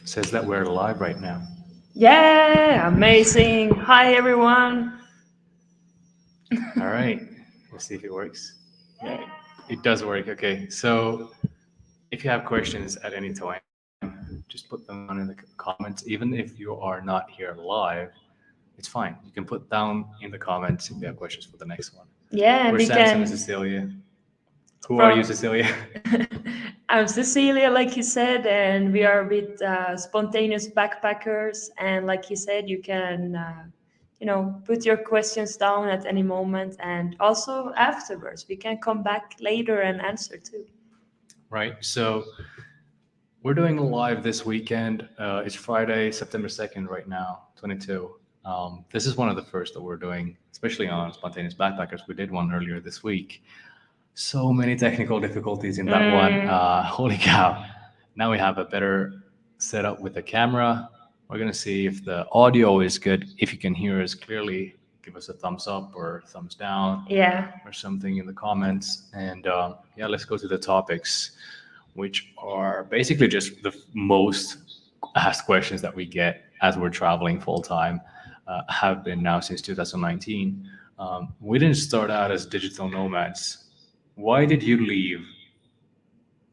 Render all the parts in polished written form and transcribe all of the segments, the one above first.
Says that we're live right now. Yeah, amazing. Hi, everyone. All right, we'll see if it works. Yeah, it does work. Okay, so if you have questions at any time, just put them down in the comments. Even if you are not here live, it's fine. You can put down in the comments if you have questions for the next one. Yeah, We're we Samson and can. Cecilia. Who are you, From Cecilia? I'm Cecilia, like you said, and we are with spontaneous backpackers. And like you said, you can, put your questions down at any moment, and also afterwards, we can come back later and answer too. Right. So we're doing a live this weekend. It's Friday, September 2nd, right now, 22. This is one of the first that we're doing, especially on Spontaneous Backpackers. We did one earlier this week. So many technical difficulties in that one. Mm, Holy cow. Now we have a better setup with the camera. We're going to see if the audio is good. If you can hear us clearly, give us a thumbs up or thumbs down yeah. or something in the comments. And yeah, let's go to the topics, which are basically just the most asked questions that we get as we're traveling full time, have been now since 2019. We didn't start out as digital nomads. Why did you leave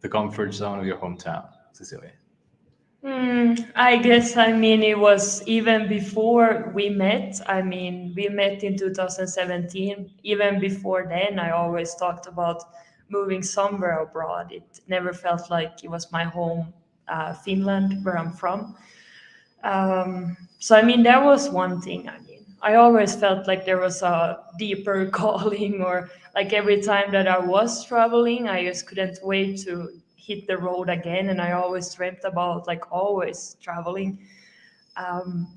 the comfort zone of your hometown, Cecilia? I guess, it was even before we met. We met in 2017. Even before then, I always talked about moving somewhere abroad. It never felt like it was my home, Finland, where I'm from. That was one thing. I always felt like there was a deeper calling, or like every time that I was traveling, I just couldn't wait to hit the road again. And I always dreamt about like always traveling.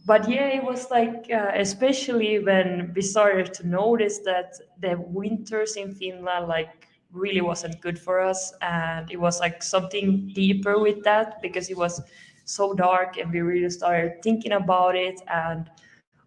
But yeah, it was like, especially when we started to notice that the winters in Finland, like, really wasn't good for us. And it was like something deeper with that because it was so dark, and we really started thinking about it. And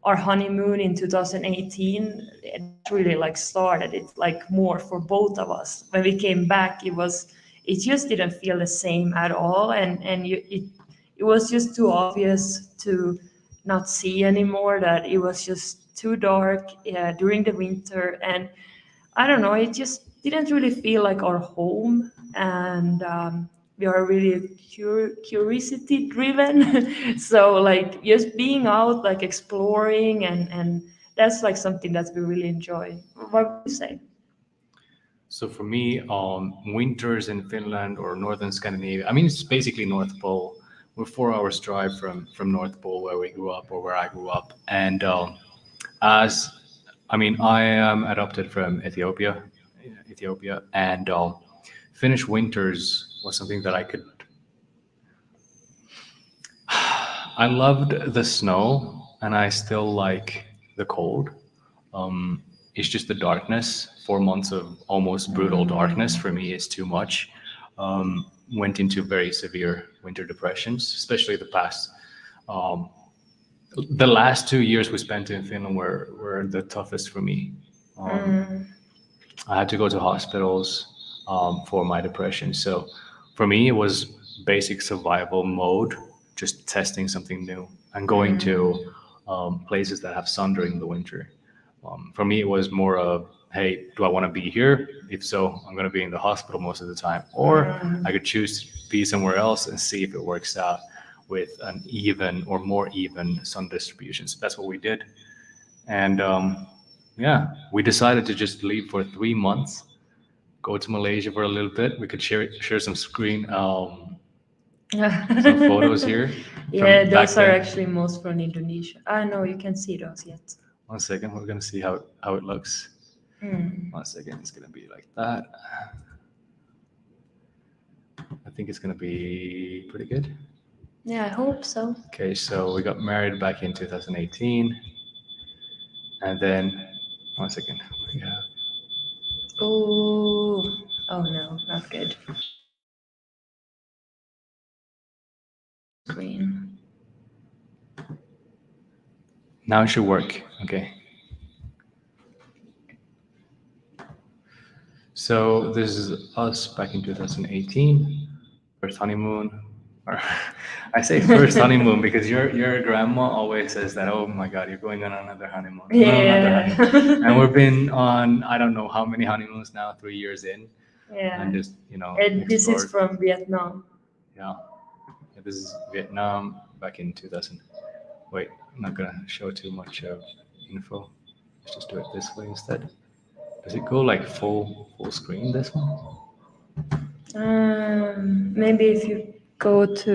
our honeymoon in 2018, that really like started it like more for both of us. When we came back, it just didn't feel the same at all. It was just too obvious to not see anymore, that it was just too dark during the winter. And I don't know, it just didn't really feel like our home. And we are really curiosity driven. So like just being out, like exploring, and that's like something that we really enjoy. What would you say? So for me, winters in Finland or northern Scandinavia, I mean, it's basically North Pole. We're 4 hours drive from North Pole, where we grew up or where I grew up. And as I mean, I am adopted from Ethiopia, and Finnish winters was something that I could. I loved the snow, and I still like the cold. It's just the darkness. 4 months of almost brutal darkness for me is too much. Went into very severe winter depressions, especially the last 2 years we spent in Finland were the toughest for me. Um, Mm, I had to go to hospitals for my depression. So for me, it was basic survival mode, just testing something new and going to places that have sun during the winter. For me, it was more of, hey, do I want to be here? If so, I'm going to be in the hospital most of the time. Or I could choose to be somewhere else and see if it works out with an even or more even sun distribution. So that's what we did. And yeah, we decided to just leave for 3 months, go to Malaysia for a little bit. We could share some some photos mm. here Yeah, from those back are then. actually most from Indonesia. I know you can see those yet. 1 second, we're gonna see how it looks. Mm. 1 second, it's gonna be like that. I think it's gonna be pretty good. Yeah, I hope so. Okay, so we got married back in 2018, and then 1 second, yeah. Oh, oh no, not good. Screen. Now it should work. Okay. So this is us back in 2018. first honeymoon, or I say first honeymoon because your grandma always says that. Oh my God, you're going on another Yeah. honeymoon, and we've been on I don't know how many honeymoons now, 3 years in, and Yeah. just And this is explored. from Vietnam. Yeah, yeah, this is Vietnam back in 2000. Wait, I'm not gonna show too much info. Let's just do it this way instead. Does it go like full screen this one? Maybe if you go to,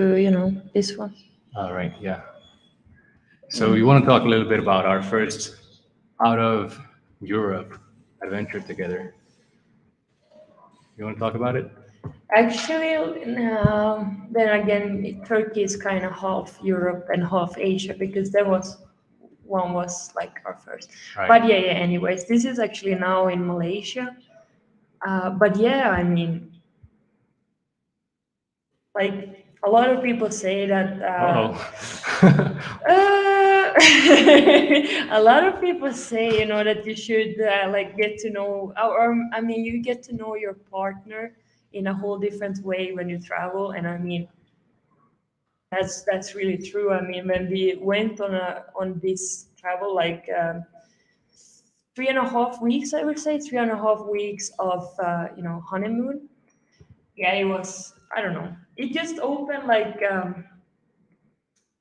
this one. All right, yeah. So you want to talk a little bit about our first out of Europe adventure together? You want to talk about it? Actually, then again, Turkey is kind of half Europe and half Asia because there was one was like our first. Right. But yeah, yeah. Anyways, this is actually now in Malaysia. But yeah, I mean, like a lot of people say that. Oh. A lot of people say, that you should like get to know, or I mean, you get to know your partner in a whole different way when you travel, and I mean, that's really true. I mean, when we went on this travel, like 3.5 weeks, I would say 3.5 weeks of honeymoon. Yeah, it was. I don't know. It just opened like.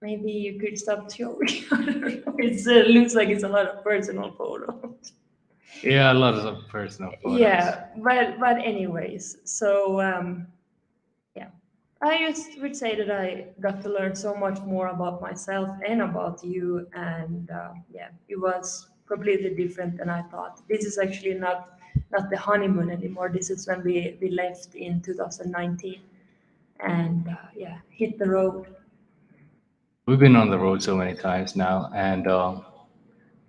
Maybe you could stop showing. I don't know. It looks like it's a lot of personal photos. Yeah, a lot of personal photos. Yeah, but anyways, so yeah, I just would say that I got to learn so much more about myself and about you, and yeah, it was completely different than I thought. This is actually not the honeymoon anymore. This is when we left in 2019, and yeah, hit the road. We've been on the road so many times now, and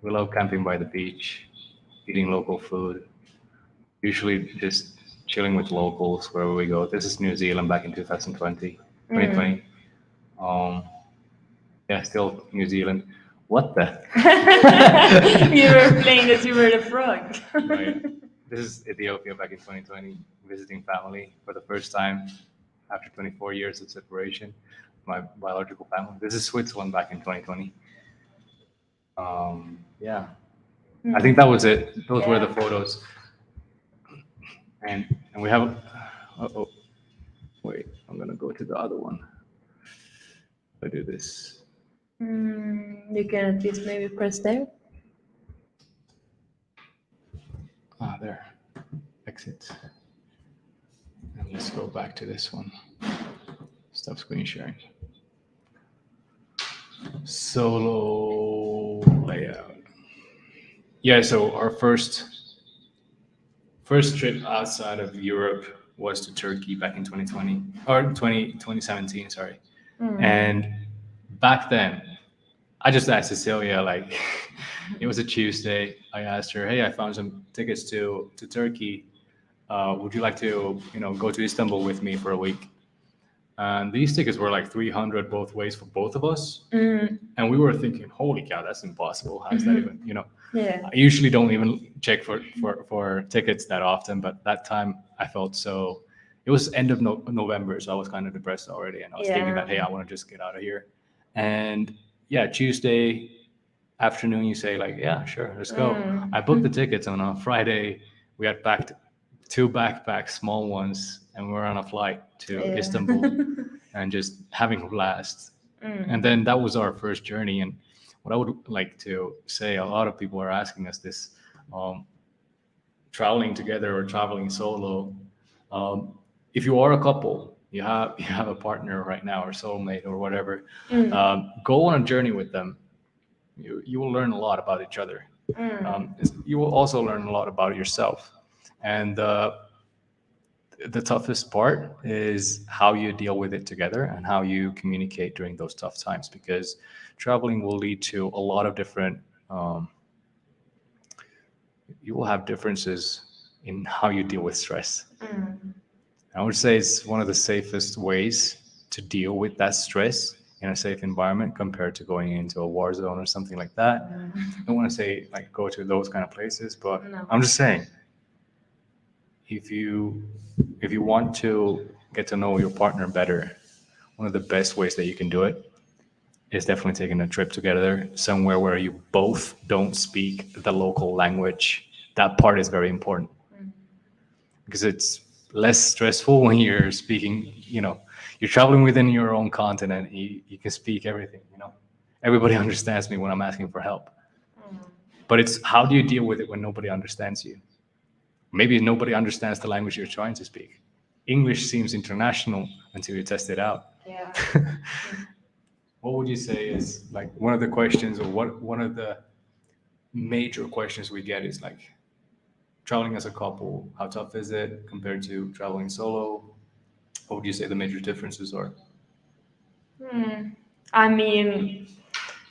we love camping by the beach, eating local food, usually just chilling with locals wherever we go. This is New Zealand back in 2020, 2020. Um, yeah, still New Zealand. What the? You were playing that you were the frog. Right. This is Ethiopia back in 2020, visiting family for the first time after 24 years of separation. My biological family. This is Switzerland back in 2020. Yeah, I think that was it. Those were the Yeah. photos, and we have. Oh, wait, I'm gonna go to the other one. I do this. You can at least maybe press there. There. Exit. And let's go back to this one. Stop screen sharing. Solo layout. Yeah, so our first trip outside of Europe was to Turkey back in 2020 or 2017, sorry. And back then, I just asked Cecilia, like, it was a Tuesday. I asked her, hey, I found some tickets to Turkey. Would you like to, go to Istanbul with me for a week? And these tickets were like 300 both ways for both of us. And we were thinking, holy cow, that's impossible. How's that even, Yeah. I usually don't even check for tickets that often, but that time I felt so. It was end of November, so I was kind of depressed already, and I was thinking that, hey, I want to just get out of here. And yeah, Tuesday afternoon, you say like, yeah, sure, let's go. I booked the tickets, and on Friday we had packed 2 backpacks, small ones, and we were on a flight to Istanbul, and just having a blast. And then that was our first journey, and what I would like to say, a lot of people are asking us this, traveling together or traveling solo. If you are a couple, you have a partner right now or soulmate or whatever, go on a journey with them. You will learn a lot about each other. You will also learn a lot about yourself. And the toughest part is how you deal with it together and how you communicate during those tough times, because traveling will lead to a lot of different you will have differences in how you deal with stress. I would say it's one of the safest ways to deal with that stress in a safe environment compared to going into a war zone or something like that. I don't want to say like go to those kind of places, but No. I'm just saying, if you want to get to know your partner better, one of the best ways that you can do it is definitely taking a trip together somewhere where you both don't speak the local language. That part is very important because it's less stressful when you're speaking, you're traveling within your own continent. You can speak everything. Everybody understands me when I'm asking for help. But it's how do you deal with it when nobody understands you? Maybe nobody understands the language you're trying to speak. English seems international until you test it out. Yeah. What would you say is like one of the questions, or what one of the major questions we get is like traveling as a couple, how tough is it compared to traveling solo? What would you say the major differences are? Hmm. I mean,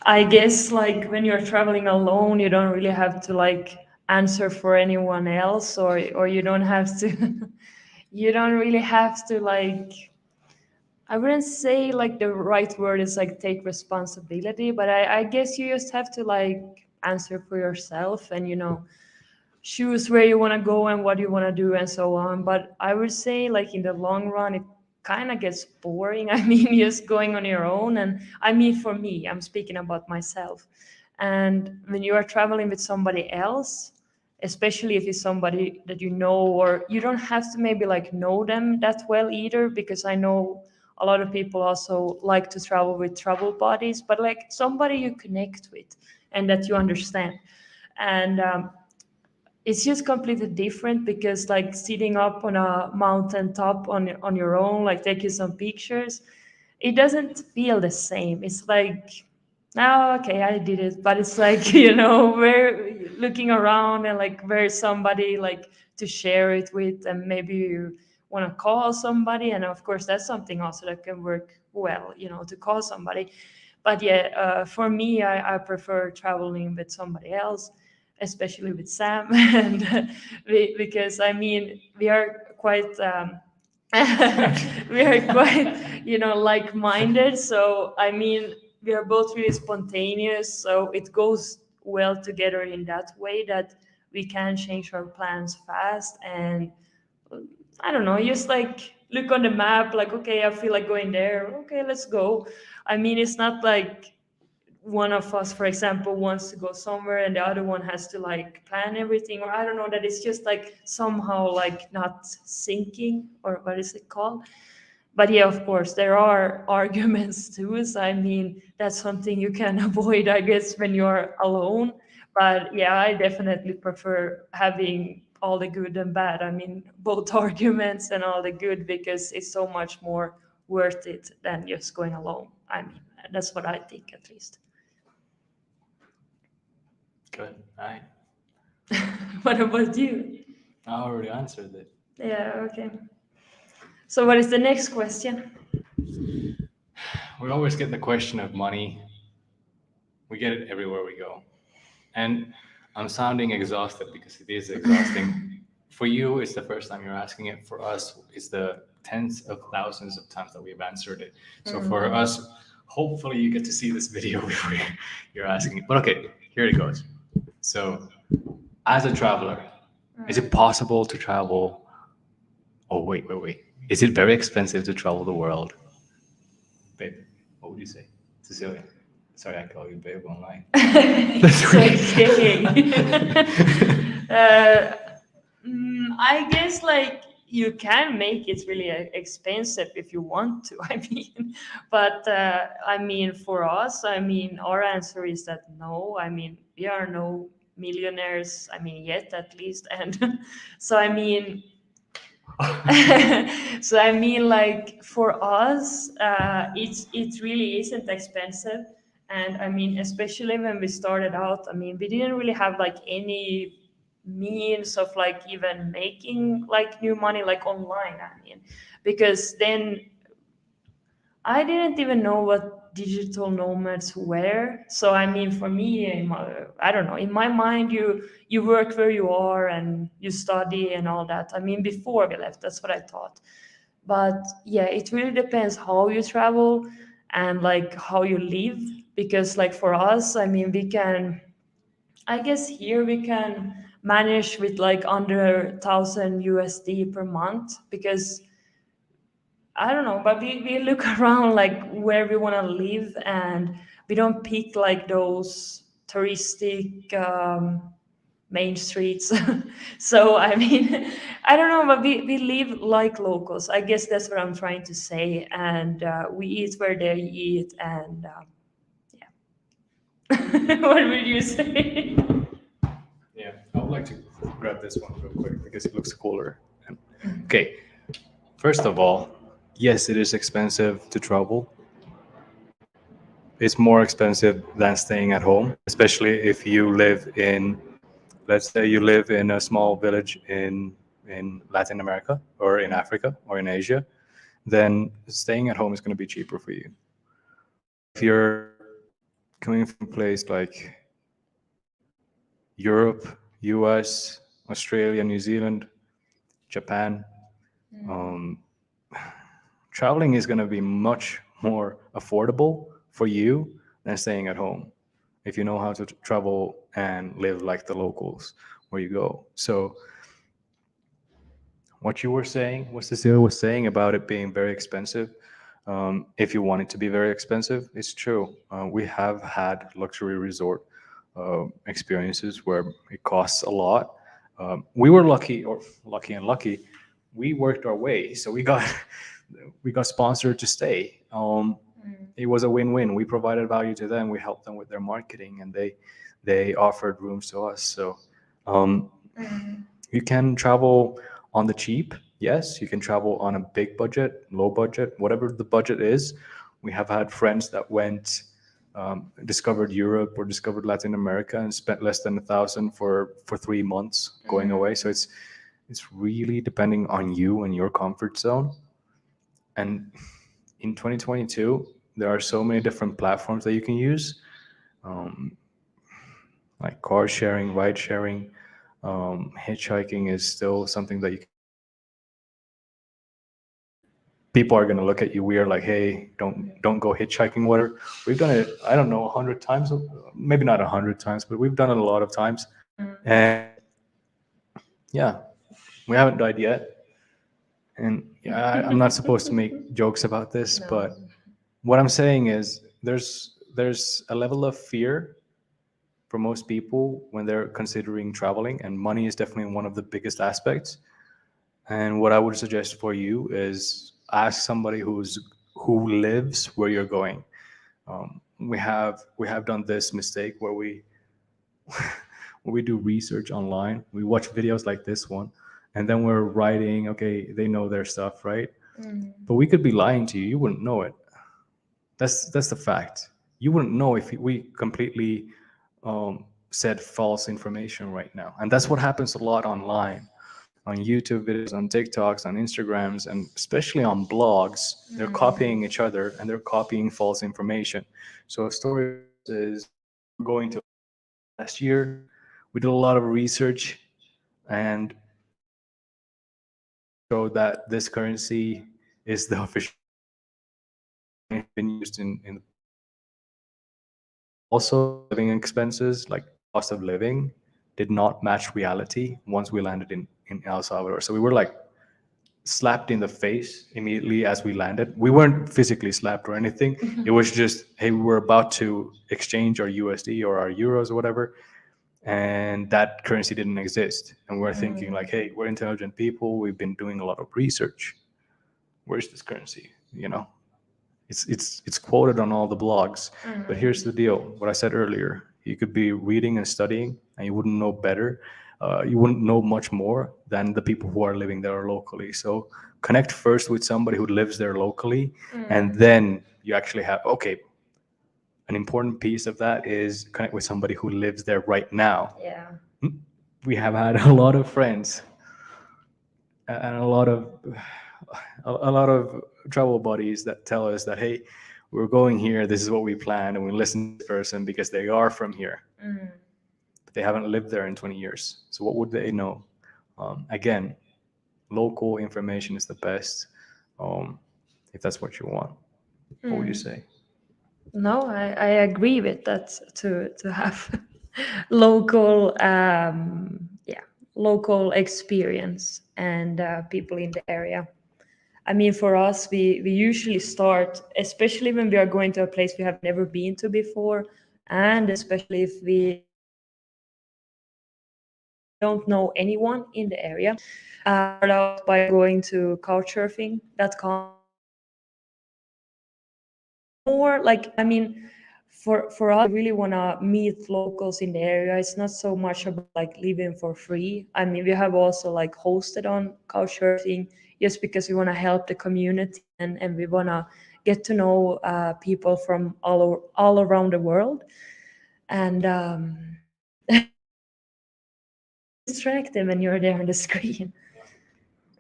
I guess like when you're traveling alone, you don't really have to like answer for anyone else, or you don't have to you don't really have to like, I wouldn't say like the right word is like take responsibility, but I guess you just have to like answer for yourself and choose where you want to go and what you want to do and so on. But I would say like in the long run it kind of gets boring. I mean, just going on your own. And I mean, for me, I'm speaking about myself. And when you are traveling with somebody else, especially if it's somebody that you know, or you don't have to maybe like know them that well either, because I know a lot of people also like to travel with travel buddies, but like somebody you connect with and that you understand. And it's just completely different, because like sitting up on a mountain top on your own, like taking some pictures, it doesn't feel the same. It's like, oh, okay, I did it, but it's like we're looking around and like where's somebody like to share it with, and maybe you want to call somebody, and of course that's something also that can work well, to call somebody. But yeah, for me, I prefer traveling with somebody else, especially with Sam, and because I mean we are quite we are quite like-minded. So I mean we are both really spontaneous, so it goes well together in that way that we can change our plans fast. And I don't know, just like look on the map, like, okay, I feel like going there. Okay, let's go. I mean, it's not like one of us, for example, wants to go somewhere and the other one has to like plan everything, or I don't know, that it's just like somehow like not syncing, or what is it called? But yeah, of course, there are arguments too. So I mean, that's something you can avoid, I guess, when you're alone. But yeah, I definitely prefer having all the good and bad. I mean, both arguments and all the good, because it's so much more worth it than just going alone. I mean, that's what I think, at least. Good. All right. What about you? I already answered it. Yeah, okay. So, what is the next question? We always get the question of money. We get it everywhere we go. And I'm sounding exhausted because it is exhausting. For you, it's the first time you're asking it. For us, it's the tens of thousands of times that we've answered it. So for us, hopefully you get to see this video before you're asking it. But okay, here it goes. So, as a traveler, is it possible to travel? Oh, wait. Is it very expensive to travel the world? Babe, what would you say? Cecilia. Sorry, I call you babe online. It's okay. uh, I guess like you can make it really expensive if you want to. I mean, but I mean, for us, I mean, our answer is that no. I mean, we are no millionaires. I mean, yet at least, and so I mean, so I mean, like for us, it really isn't expensive. And I mean, especially when we started out, I mean, we didn't really have like any means of like even making like new money like online. I mean, because then I didn't even know what digital nomads were. So I mean, for me, I don't know. In my mind, you work where you are and you study and all that. I mean, before we left, that's what I thought. But yeah, it really depends how you travel and like how you live. Because like for us, I mean, we can. I guess here we can manage with like under 1,000 USD per month, because I don't know, but we look around like where we want to live, and we don't pick like those touristic main streets. So I mean, I don't know, but we live like locals. I guess that's what I'm trying to say. And we eat where they eat, and yeah. What would you say? Yeah, I would like to grab this one real quick because it looks cooler. Okay, first of all, yes, it is expensive to travel. It's more expensive than staying at home, especially if you live in, let's say you live in a small village in Latin America or in Africa or in Asia, then staying at home is going to be cheaper for you. But if you're coming from a place like Europe, US, Australia, New Zealand, Japan, um, traveling is going to be much more affordable for you than staying at home if you know how to travel and live like the locals where you go. So what you were saying, what Cecilia was saying about it being very expensive, if you want it to be very expensive, it's true. We have had luxury resort experiences where it costs a lot. We were lucky, or lucky and lucky. We worked our way, so we got we got sponsored to stay. It was a win-win. We provided value to them. We helped them with their marketing, and they offered rooms to us. So um, you can travel on the cheap. Yes, you can travel on a big budget, low budget, whatever the budget is. We have had friends that went, discovered Europe or discovered Latin America and spent less than 1,000 for 3 months going away. So it's really depending on you and your comfort zone. And in 2022, there are so many different platforms that you can use, like car sharing, ride sharing. Hitchhiking is still something that you can do. People are going to look at you weird, like, hey, don't go hitchhiking, whatever. We've done it, I don't know, 100 times, maybe not 100 times, but we've done it a lot of times. And yeah, we haven't died yet. And yeah, I'm not supposed to make jokes about this, No. but what I'm saying is there's a level of fear for most people when they're considering traveling, and money is definitely one of the biggest aspects. And what I would suggest for you is ask somebody who lives where you're going. We have done this mistake where we when we do research online, we watch videos like this one, and then we're writing, okay, they know their stuff, right? But we could be lying to you. You wouldn't know it. That's the fact. You wouldn't know if we completely said false information right now, and that's what happens a lot online, on YouTube videos, on TikToks, on Instagrams, and especially on blogs. They're copying each other and they're copying false information. So a story of ours is we were going to last year. We did a lot of research, and showed that this currency is the official been used in the also the living expenses, like the cost of living, did not match reality once we landed in El Salvador. So we were like slapped in the face immediately as we landed. We weren't physically slapped or anything. It was just, hey, we were about to exchange our USD or our euros or whatever, and that currency didn't exist. And we're thinking like, hey, we're intelligent people. We've been doing a lot of research. Where's this currency? You know, it's quoted on all the blogs. But here's the deal: what I said earlier. You could be reading and studying, and you wouldn't know better. You wouldn't know much more than the people who are living there locally. So connect first with somebody who lives there locally, and then you actually have okay. An important piece of that is connect with somebody who lives there right now. Yeah. We have had a lot of friends and a lot of travel buddies that tell us that, hey, we're going here, this is what we planned, and we listen to this person because they are from here, but they haven't lived there in 20 years. So what would they know? Again, local information is the best, if that's what you want. What would you say? No, I agree with that, to have local yeah, local experience and people in the area. I mean, for us, we usually start, especially when we are going to a place we have never been to before, and especially if we don't know anyone in the area. Start out by going to couchsurfing.com. More like, I mean, for us, we really want to meet locals in the area. It's not so much about like living for free. I mean, we have also like hosted on couchsurfing just because we want to help the community, and we want to get to know people from all around the world. And distracted when you're there on the screen.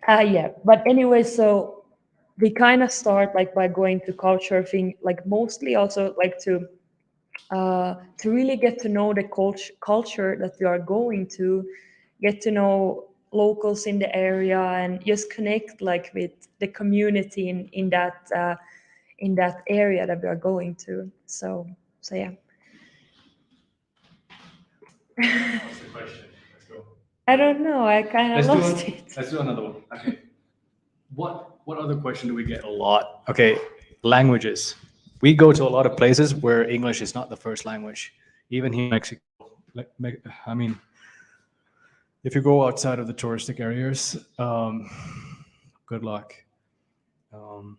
Yeah, but anyway, so we kind of start like by going to couchsurfing, like mostly also like to really get to know the culture that we are going to, get to know locals in the area, and just connect like with the community in that area that we are going to. So yeah. What's the question? Let's go. I don't know. I kind of lost it. Let's do another one. Okay. What other question do we get a lot? Okay, languages. We go to a lot of places where English is not the first language. Even here in Mexico, I mean, if you go outside of the touristic areas, good luck. Um,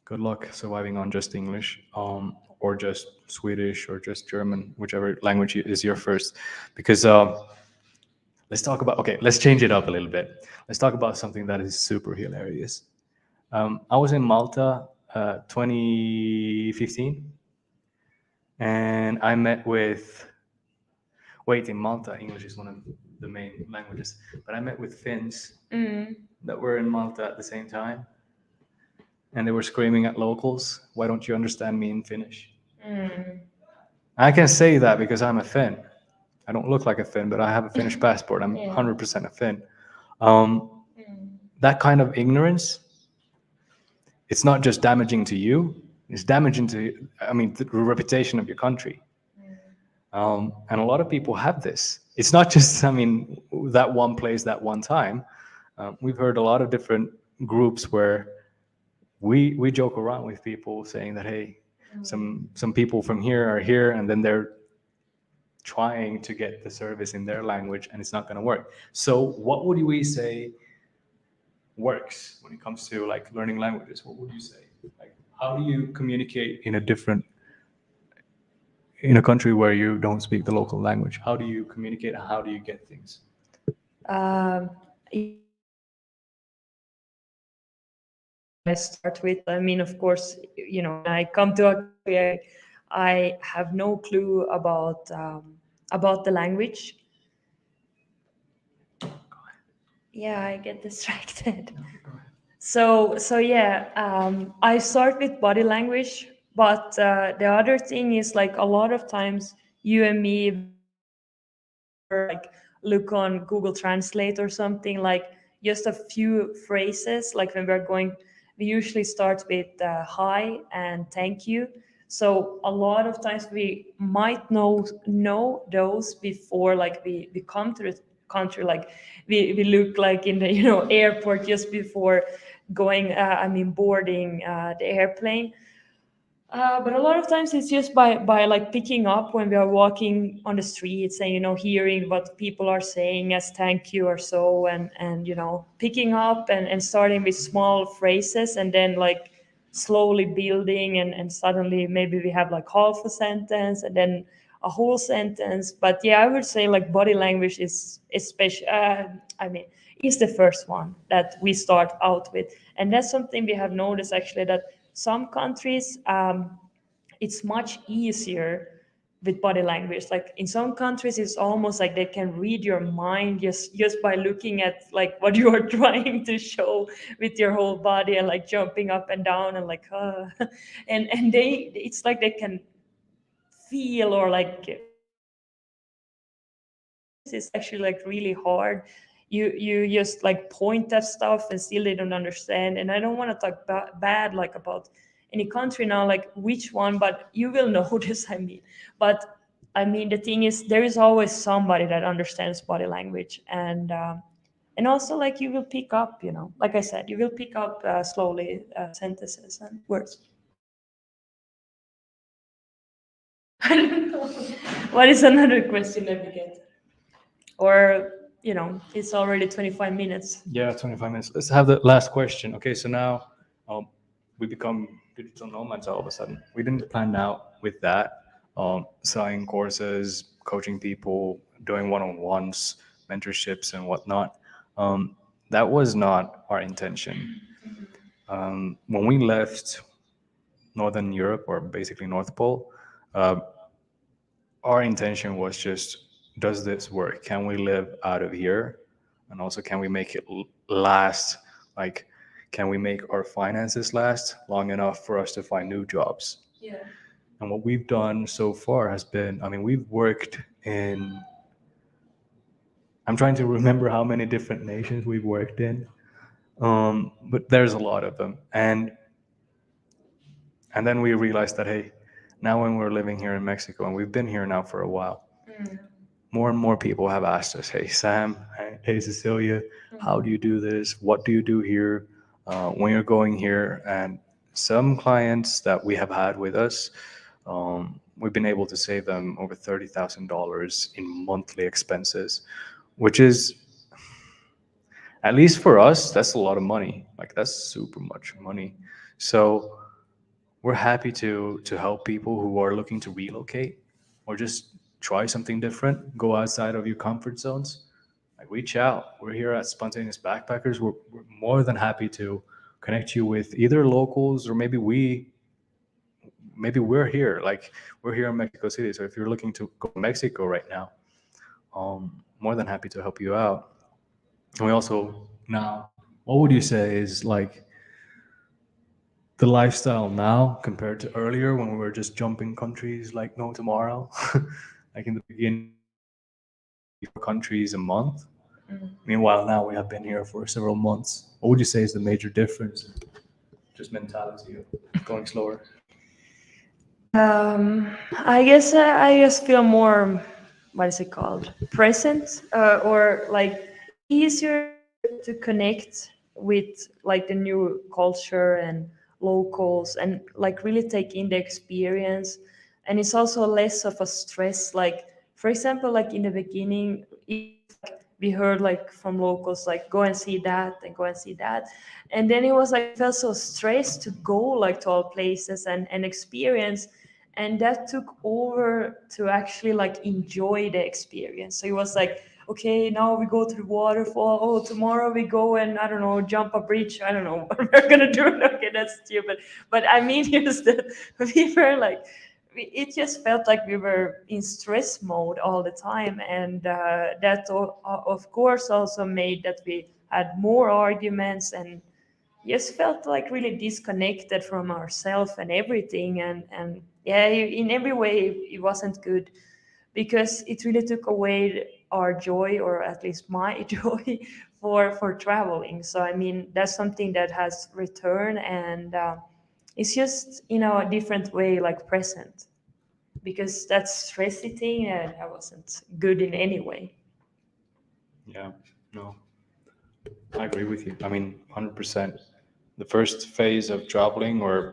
Good luck surviving on just English, or just Swedish, or just German, whichever language is your first. Because let's talk about, okay, let's change it up a little bit. Let's talk about something that is super hilarious. I was in Malta 2015, and I met with, wait, in Malta, English is one of the main languages, but I met with Finns that were in Malta at the same time, and they were screaming at locals, "Why don't you understand me in Finnish?" I can say that because I'm a Finn. I don't look like a Finn, but I have a Finnish passport. I'm 100% a Finn. That kind of ignorance, it's not just damaging to you, it's damaging to, I mean, the reputation of your country. And a lot of people have this. It's not just, I mean, that one place, that one time. We've heard a lot of different groups where we joke around with people saying that, hey, some people from here are here, and then they're trying to get the service in their language, and it's not going to work. So what would we say works when it comes to like learning languages? What would you say? Like, how do you communicate in a different, in a country where you don't speak the local language? How do you communicate, and how do you get things? Yeah, I start with, I mean, of course, you know, when I come to a country, I have no clue about the language. Yeah, I get distracted. So yeah, I start with body language, but the other thing is like a lot of times you and me, like look on Google Translate or something, like just a few phrases. Like when we're going, we usually start with hi and thank you. So a lot of times we might know those before like we come to the country. Like we look like in the airport just before going. I mean boarding the airplane. But a lot of times it's just by like picking up when we are walking on the streets and hearing what people are saying as thank you or so, and picking up and starting with small phrases, and then like slowly building, and suddenly maybe we have like half a sentence and then a whole sentence. But yeah, I would say like body language is especially I mean is the first one that we start out with, and that's something we have noticed actually, that some countries, it's much easier with body language. Like in some countries, it's almost like they can read your mind just by looking at like what you are trying to show with your whole body, and like jumping up and down and like and they, it's like they can feel or like is actually like really hard. You just like point at stuff and still they don't understand. And I don't want to talk bad like about any country now, like which one, but you will notice. I mean, but I mean the thing is there is always somebody that understands body language, and And also, like, you will pick up, like I said, you will pick up slowly sentences and words. I don't know. What is another question that we get? Or, it's already 25 minutes. Yeah, 25 minutes. Let's have the last question. Okay, so now um, we become digital nomads all of a sudden. We didn't plan out with that. Selling courses, coaching people, doing one-on-ones, mentorships, and whatnot. Um, that was not our intention. When we left Northern Europe, or basically North Pole, uh, our intention was just, does this work? Can we live out of here? And also, can we make it last? Like, can we make our finances last long enough for us to find new jobs? Yeah. And what we've done so far has been, I mean, we've worked in, I'm trying to remember how many different nations we've worked in, but there's a lot of them. And then we realized that, hey, now when we're living here in Mexico, and we've been here now for a while, more and more people have asked us, hey, Sam, hey, Cecilia, how do you do this? What do you do here when you're going here? And some clients that we have had with us, we've been able to save them over $30,000 in monthly expenses, which is, at least for us, that's a lot of money. Like, that's super much money. So we're happy to help people who are looking to relocate or just try something different, go outside of your comfort zones. Like, reach out. We're here at Spontaneous Backpackers. We're more than happy to connect you with either locals, or maybe we're here. Like, we're here in Mexico City. So if you're looking to go to Mexico right now, more than happy to help you out. And we also now, what would you say is like the lifestyle now compared to earlier when we were just jumping countries like no tomorrow? Like in the beginning, we were jumping like 3 4 countries a month. Meanwhile, now we have been here for several months. What would you say is the major difference? Just mentality of going slower. I guess I just feel more, what is it called? Present, or like it's easier to connect with like the new culture and locals and like really take in the experience. And it's also less of a stress. Like, for example, like in the beginning, it was like we heard like from locals, like go and see that and go and see that. And then it was like we felt so stressed to go like to all places and experience, and that took over to actually like enjoy the experience. So it was like, okay, now we go to the waterfall. Oh, tomorrow we go and I don't know, jump a bridge. I don't know what we're gonna do. Okay, that's stupid. But I mean, is that we were like, it just felt like we were in stress mode all the time, and that of course also made that we had more arguments and just felt like really disconnected from ourselves and everything, and yeah, in every way it wasn't good, because it really took away our joy, or at least my joy, for traveling. So I mean, that's something that has returned, and it's just a different way, like present, because that stressy thing, that wasn't good in any way. Yeah, no, I agree with you. I mean, 100%. The first phase of traveling or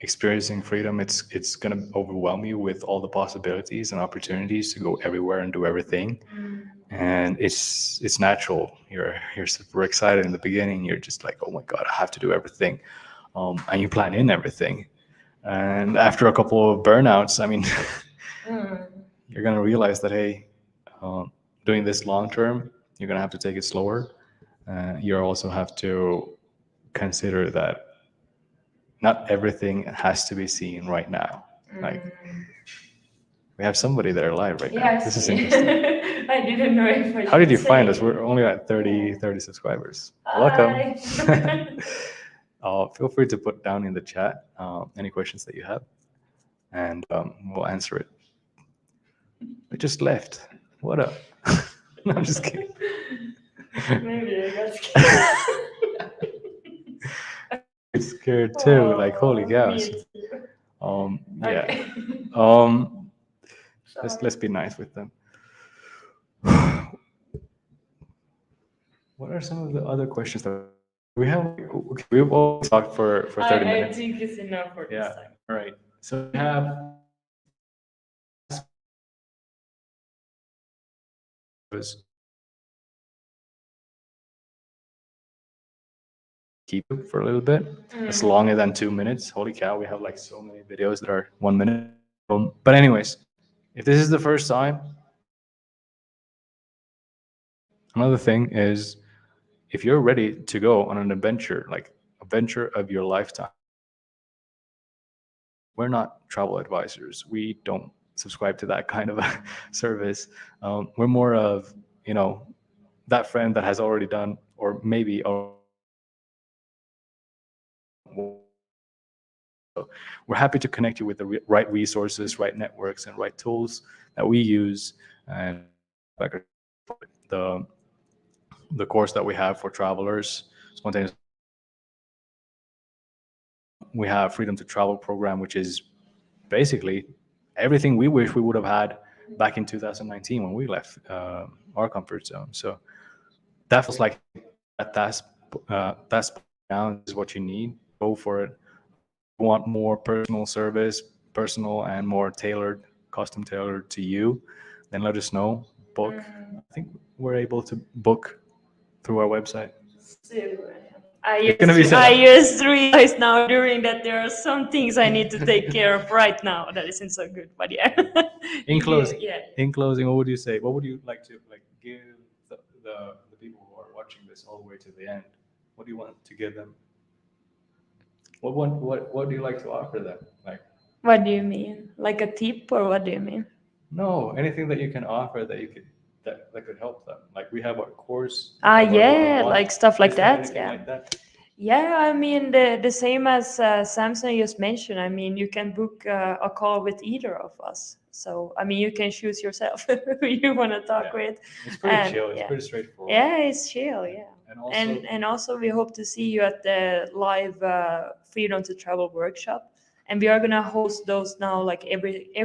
experiencing freedom, it's going to overwhelm you with all the possibilities and opportunities to go everywhere and do everything. And it's natural. You're super excited in the beginning. You're just like, oh my god, I have to do everything, and you plan in everything. And after a couple of burnouts, I mean, you're gonna realize that, hey, doing this long term, you're gonna have to take it slower. You also have to consider that not everything has to be seen right now. Like, we have somebody there live right now. Yeah, I This is see. interesting. I didn't know if I How did should you find us? say. We're only at 30 subscribers. Welcome. Hi. Feel free to put down in the chat any questions that you have, and we'll answer it. We just left. What up? No, I'm just kidding. Maybe I got scared. It's scared too. Like, holy Oh, cows. me too. Yeah. Okay. Um, let's Sorry. let's be nice with them. what are some of the other questions that we have? Like, okay, we've already talked for 30 I minutes. think it's enough for this Yeah. time. All right. So we have was keep it for a little bit. It's longer than 2 minutes. Holy cow, we have like so many videos that are 1 minute. But anyways, if this is the first time, another thing is if you're ready to go on an adventure, like adventure of your lifetime, we're not travel advisors. We don't subscribe to that kind of a service. We're more of, you know, that friend that has already done, or maybe we're happy to connect you with the right resources, right networks, and right tools that we use. And like the the course that we have for travelers, spontaneous. We have Freedom to Travel program, which is basically everything we wish we would have had back in 2019 when we left our comfort zone. So that feels like that's now is what you need. Go for it. Want more personal service, personal and more tailored, custom tailored to you, then let us know. Book. I think we're able to book through our website. I It's gonna be just, set I up. just realized now during that there are some things I need to take care of right now that isn't so good. But yeah, In closing, yeah. what would you say? What would you like to like give the people who are watching this all the way to the end? What do you want to give them? What do you like to offer them? Like, What do you mean? Like a tip, or what do you mean? no, anything that you can offer that you could that could help them. Like we have our course, we Ah, have our yeah, one-on-one. like stuff like Is there that. anything Yeah. like that? Yeah, I mean the same as Samson just mentioned. I mean you can book a call with either of us. So I mean you can choose yourself who you want to talk Yeah. with, It's pretty and chill. It's yeah, pretty straightforward. yeah, it's chill. Yeah, And also, and also we hope to see you at the live Freedom to Travel workshop, and we are gonna host those now like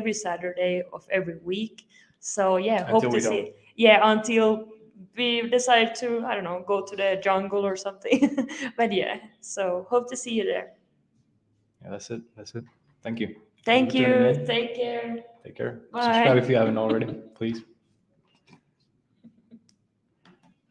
every Saturday of every week. So yeah, until hope we to don't. see. Yeah, until we decide to, I don't know, go to the jungle or something. But yeah, so hope to see you there. Yeah, that's it. That's it. Thank you. Thank you Thank for tuning you. in. Take care. Take care. Subscribe if you Bye. haven't already, please.